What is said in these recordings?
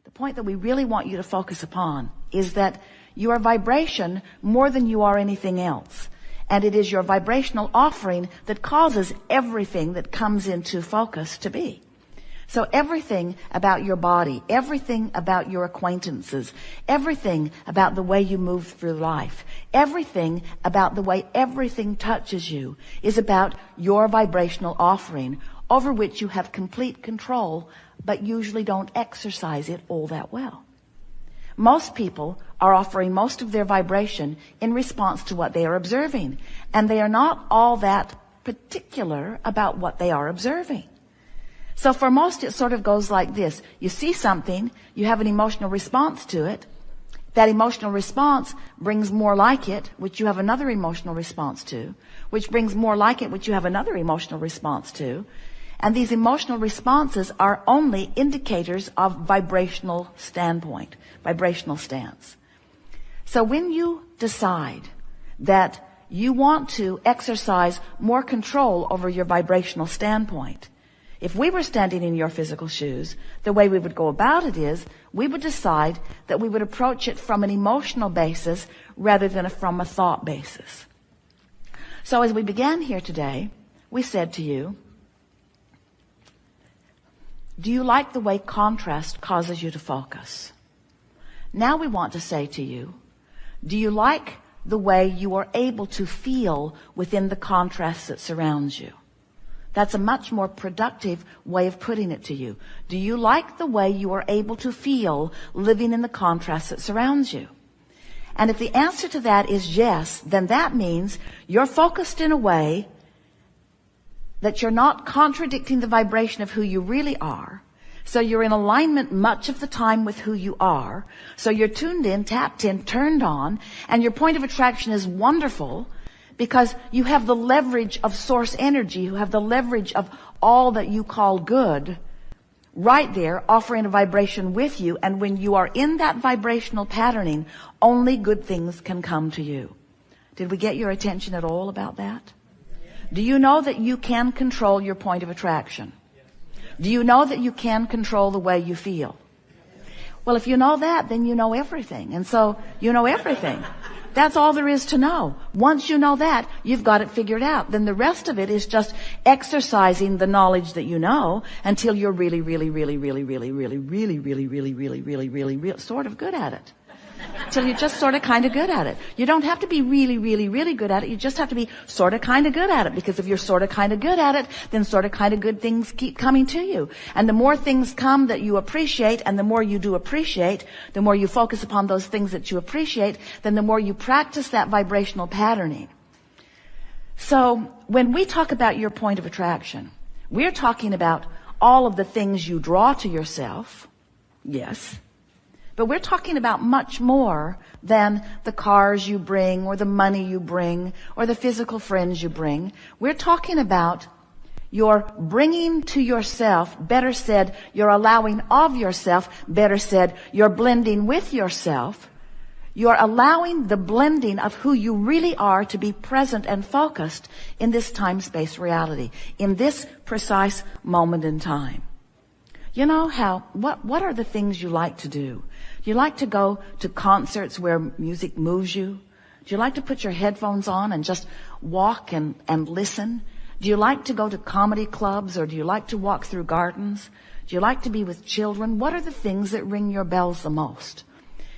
The point that we really want you to focus upon is that you are vibration more than you are anything else. And it is your vibrational offering that causes everything that comes into focus to be. So everything about your body, everything about your acquaintances, everything about the way you move through life, everything about the way everything touches you is about your vibrational offering over which you have complete control, but usually don't exercise it all that well. Most people are offering most of their vibration in response to what they are observing, and they are not all that particular about what they are observing. So for most, it sort of goes like this. You see something, you have an emotional response to it. That emotional response brings more like it, which you have another emotional response to, which brings more like it, which you have another emotional response to. And these emotional responses are only indicators of vibrational standpoint, vibrational stance. So when you decide that you want to exercise more control over your vibrational standpoint, if we were standing in your physical shoes, the way we would go about it is we would decide that we would approach it from an emotional basis rather than from a thought basis. So as we began here today, we said to you, do you like the way contrast causes you to focus? Now we want to say to you, do you like the way you are able to feel within the contrast that surrounds you? That's a much more productive way of putting it to you. Do you like the way you are able to feel living in the contrast that surrounds you? And if the answer to that is yes, then that means you're focused in a way that you're not contradicting the vibration of who you really are. So you're in alignment much of the time with who you are. So you're tuned in, tapped in, turned on, and your point of attraction is wonderful because you have the leverage of source energy, you have the leverage of all that you call good right there offering a vibration with you. And when you are in that vibrational patterning, only good things can come to you. Did we get your attention at all about that? Do you know that you can control your point of attraction? Do you know that you can control the way you feel? Well, if you know that, then you know everything. And so you know everything. That's all there is to know. Once you know that, you've got it figured out. Then the rest of it is just exercising the knowledge that you know until you're really sort of good at it. Till you're just sort of kind of good at it. You don't have to be really good at it. You just have to be sort of kind of good at it. Because if you're sort of kind of good at it, then sort of kind of good things keep coming to you. And the more things come that you appreciate, and the more you do appreciate, the more you focus upon those things that you appreciate, then the more you practice that vibrational patterning. So when we talk about your point of attraction, we're talking about all of the things you draw to yourself. Yes. But we're talking about much more than the cars you bring or the money you bring or the physical friends you bring. We're talking about your bringing to yourself, better said, your allowing of yourself, better said, your blending with yourself. You're allowing the blending of who you really are to be present and focused in this time-space reality, in this precise moment in time. You know what are the things you like to do? Do you like to go to concerts where music moves you? Do you like to put your headphones on and just walk and listen? Do you like to go to comedy clubs, or do you like to walk through gardens? Do you like to be with children? What are the things that ring your bells the most?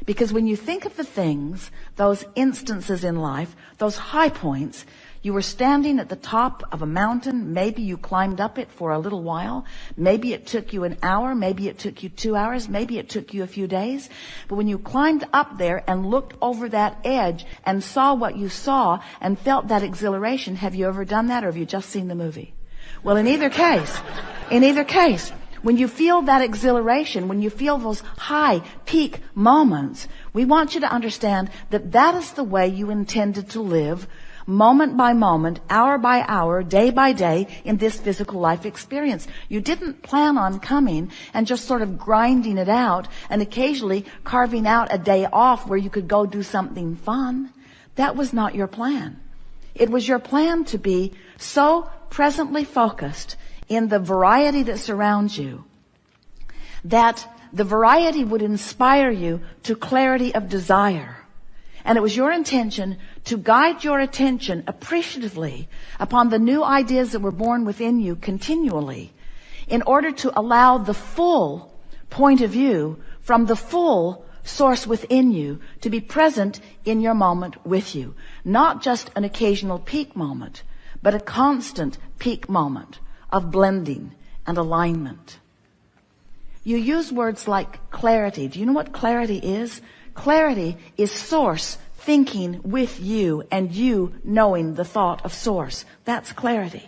Because when you think of the things, those instances in life, those high points, you were standing at the top of a mountain. Maybe you climbed up it for a little while. Maybe it took you an hour. Maybe it took you 2 hours. Maybe it took you a few days. But when you climbed up there and looked over that edge and saw what you saw and felt that exhilaration, have you ever done that, or have you just seen the movie? Well, in either case, when you feel that exhilaration, when you feel those high peak moments, we want you to understand that that is the way you intended to live, moment by moment, hour by hour, day by day, in this physical life experience. You didn't plan on coming and just sort of grinding it out and occasionally carving out a day off where you could go do something fun. That was not your plan. It was your plan to be so presently focused in the variety that surrounds you that the variety would inspire you to clarity of desire. And it was your intention to guide your attention appreciatively upon the new ideas that were born within you continually, in order to allow the full point of view from the full source within you to be present in your moment with you. Not just an occasional peak moment, but a constant peak moment of blending and alignment. You use words like clarity. Do you know what clarity is? Clarity is source thinking with you and you knowing the thought of source. That's clarity.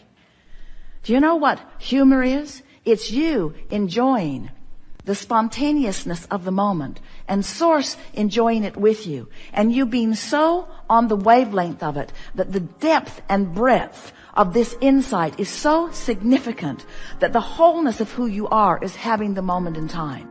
Do you know what humor is? It's you enjoying the spontaneousness of the moment and source enjoying it with you, and you being so on the wavelength of it that the depth and breadth of this insight is so significant that the wholeness of who you are is having the moment in time.